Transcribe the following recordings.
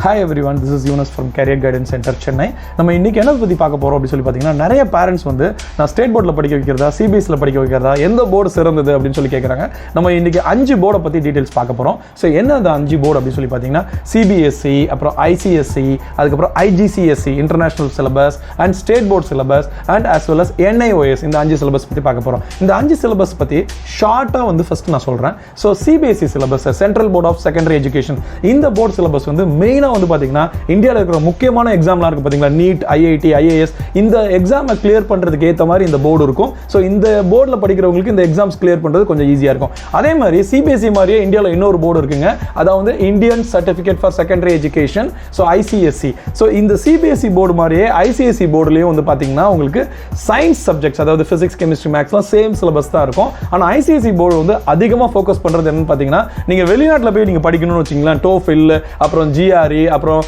Hi everyone, this is Yunus from Career Guidance Center, Chennai. நம்ம இன்னைக்கு என்ன பத்தி பார்க்க போறோம் அப்படி சொல்லி பாத்தீங்கன்னா நிறைய பேரண்ட்ஸ் வந்து நான் ஸ்டேட் போர்ட்ல படிக்க வைக்கிறதா சிபிஎஸ்ல படிக்க வைக்கிறதா எந்த போர்டு சிறந்தது அப்படின்னு சொல்லி கேக்குறாங்க. நம்ம இன்னைக்கு 5 போர்டை பத்தி டீடைல்ஸ் பார்க்க போறோம். சோ என்ன அந்த 5 போர்டு அப்படி சொல்லி பாத்தீங்கன்னா சிபிஎஸ்இ, அப்புறம் ஐசிஎஸ்இ, அதுக்கு அப்புறம் IGCSE international syllabus and state board syllabus and as well as NIOS இந்த 5 சிலபஸ் பத்தி பார்க்க போறோம். இந்த 5 சிலபஸ் பத்தி ஷார்ட்டா வந்து ஃபர்ஸ்ட் நான் சொல்றேன். So CBSE syllabus central board of secondary education இந்த போர்டு சிலபஸ் வந்து மெயினா வந்து பாத்தீங்கன்னா இந்தியால இருக்கிற முக்கியமான எக்ஸாம்லாம் இருக்கு பாத்தீங்களா, நீட், ஐஐடி, ஐஏஎஸ் இந்த எக்ஸாமை கிளியர் பண்றதுக்கு ஏத்த மாதிரி இந்த போர்டு இருக்கும். சோ இந்த போர்டுல படிக்கிறவங்களுக்கு இந்த எக்ஸாம்ஸ் கிளியர் பண்றது கொஞ்சம் ஈஸியா இருக்கும். அதே மாதிரி சிபிஎஸ்இ மாதிரியே இந்தியால இன்னொரு போர்டு இருக்குங்க, அதாவது Indian certificate for secondary education, so ICSE. So இந்த சிபிஎஸ்இ போர்டு மாதிரியே ஐசிஎஸ்இ போர்டுலயும் வந்து பாத்தீங்கன்னா உங்களுக்கு சயின்ஸ் சப்ஜெக்ட்ஸ், அதாவது பிசிக்ஸ், கெமிஸ்ட்ரி, மேத்ஸ்லாம் சேம் சிலபஸ் தான் இருக்கும். ஆனா ஐசிஎஸ்இ போர்டு வந்து அதிகமா ஃபோக்கஸ் பண்றது என்னன்னு பாத்தீங்கன்னா, நீங்க வெளிநாட்டுல போய் நீங்க படிக்கணும்னு வச்சீங்களேன், டோஃபில், அப்புறம் ஜிஆர்இ, அப்புறம்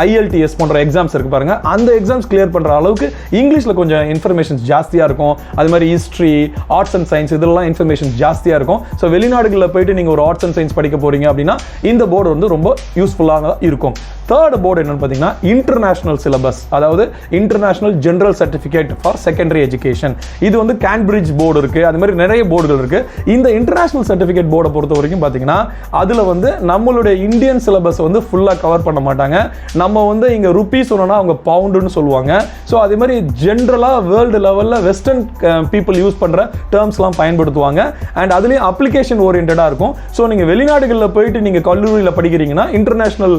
ஐஎல்டிஎஸ் போன்ற எக்ஸாம்ஸ் இருக்கு பாருங்க, அந்த எக்ஸாம்ஸ் கிளியர் பண்ற அளவுக்கு இங்கிலீஷ்ல கொஞ்சம் இன்ஃபர்மேஷன்ஸ் ஜாஸ்தியா இருக்கும். அது மாதிரி ஹிஸ்டரி, ஆர்ட்ஸ் அண்ட் சயின்ஸ் இதெல்லாம் இன்ஃபர்மேஷன் ஜாஸ்தியா இருக்கும். ஸோ வெளிநாடுகளில் போயிட்டு நீங்க ஒரு ஆர்ட்ஸ் அண்ட் சயின்ஸ் படிக்க போறீங்க அப்படின்னா இந்த போர்டு வந்து ரொம்ப யூஸ்ஃபுல்லாக இருக்கும். தேர்ட் போர்டு என்னன்னு பார்த்தீங்கன்னா இன்டர்நேஷனல் சிலபஸ், அதாவது international general certificate for secondary education. இது வந்து கேம்பிரிட்ஜ் போர்டு இருக்கு, அது மாதிரி நிறைய போர்டுகள் இருக்கு. இந்த இன்டர்நேஷனல் சர்டிஃபிகேட் போர்டை பொறுத்த வரைக்கும் பார்த்தீங்கன்னா அதுல வந்து நம்மளுடைய இந்தியன் சிலபஸ் வந்து ஃபுல்லா கவர் பண்ண மாட்டாங்க. நம்ம வந்து இங்க ருபீ சொன்னா அவங்க பவுண்டுன்னு சொல்லுவாங்க. ஸோ அதே மாதிரி ஜென்ரலா வேர்ல்டு லெவல்ல வெஸ்டர்ன் பீப்புள் யூஸ் பண்ற டேர்ம்ஸ்லாம் பயன்படுத்துவாங்க. அண்ட் அதுலயும் அப்ளிகேஷன் ஓரியன்டா இருக்கும். ஸோ நீங்க வெளிநாடுகளில் போயிட்டு நீங்க கல்லூரியில் படிக்கிறீங்கன்னா இன்டர்நேஷனல்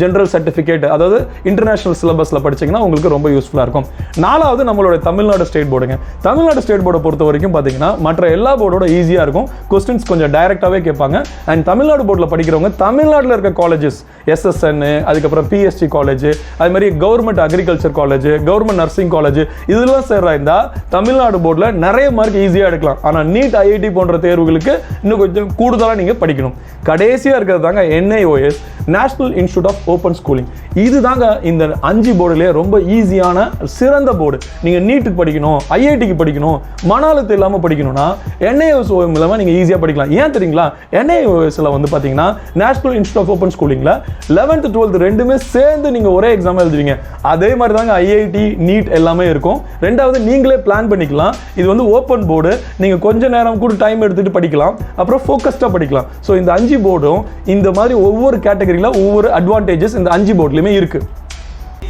ஜெனரல் சர்டிஃபிகேட், அதாவது இன்டர்நேஷனல் சிலபஸ்ல படிச்சீங்கன்னா உங்களுக்கு ரொம்ப யூஸ்ஃபுல்லா இருக்கும். நாலாவது நம்மளோட தமிழ்நாடு ஸ்டேட் போர்டுங்க. தமிழ்நாடு ஸ்டேட் போர்டை பொறுத்த வரைக்கும் பாத்தீங்கன்னா மற்ற எல்லா போர்டோட ஈஸியா இருக்கும். கொஸ்டின்ஸ் கொஞ்சம் டைரக்டாவே கேட்பாங்க. அண்ட் தமிழ்நாடு போர்டில் படிக்கிறவங்க தமிழ்நாட்டில் இருக்க காலேஜஸ் எஸ்எஸ்என், அதுக்கப்புறம் பிஎஸ்டி காலேஜ், அது மாதிரி government agriculture college, government nursing college இதெல்லாம் சேர்றா இருந்தா தமிழ்நாடு போர்டில் நிறைய மார்க் ஈஸியா எடுக்கலாம். ஆனா நீட், ஐஐடி போன்ற தேர்வுகளுக்கு இன்னும் கொஞ்சம் கூடுதலா நீங்க படிக்கணும். கடைசியா இருக்கிறது தாங்க NIOS, national institute of open schooling. இது தாங்க இந்த 5 போர்டுலேயே ரொம்ப ஈஸியான சிறந்த போர்டு. நீங்க நீட்டுக்கு படிக்கணும், ஐஐடிக்கு படிக்கணும், மன அழுத்தம் இல்லாம படிக்கணும்னா NIOS மூலமா நீங்க ஈஸியா படிக்கலாம். ஏன் தெரியுங்களா? NIOSல வந்து பாத்தீங்கன்னா நேஷனல் இன்ஸ்டிடியூட் ஆஃப் ஓபன் ஸ்கூலிங்ல 11th 12th ரெண்டுமே சேர்ந்து நீங்க ஒரே எக்ஸாம் எழுதுவீங்க. அதே மாதிரி தாங்க ஐஐடி, நீட் எல்லாமே இருக்கும். ரெண்டாவது நீங்களே பிளான் பண்ணிக்கலாம். இது வந்து ஓபன் போர்டு, நீங்க கொஞ்ச நேரம் கூட டைம் எடுத்துட்டு படிக்கலாம், அப்புறம் ஃபோக்கஸ்டா படிக்கலாம். ஸோ இந்த 5 போர்டும் இந்த மாதிரி ஒவ்வொரு கேட்டகரியில ஒவ்வொரு அட்வான்டேஜஸ் இந்த 5 போர்ட்லயுமே இருக்கு.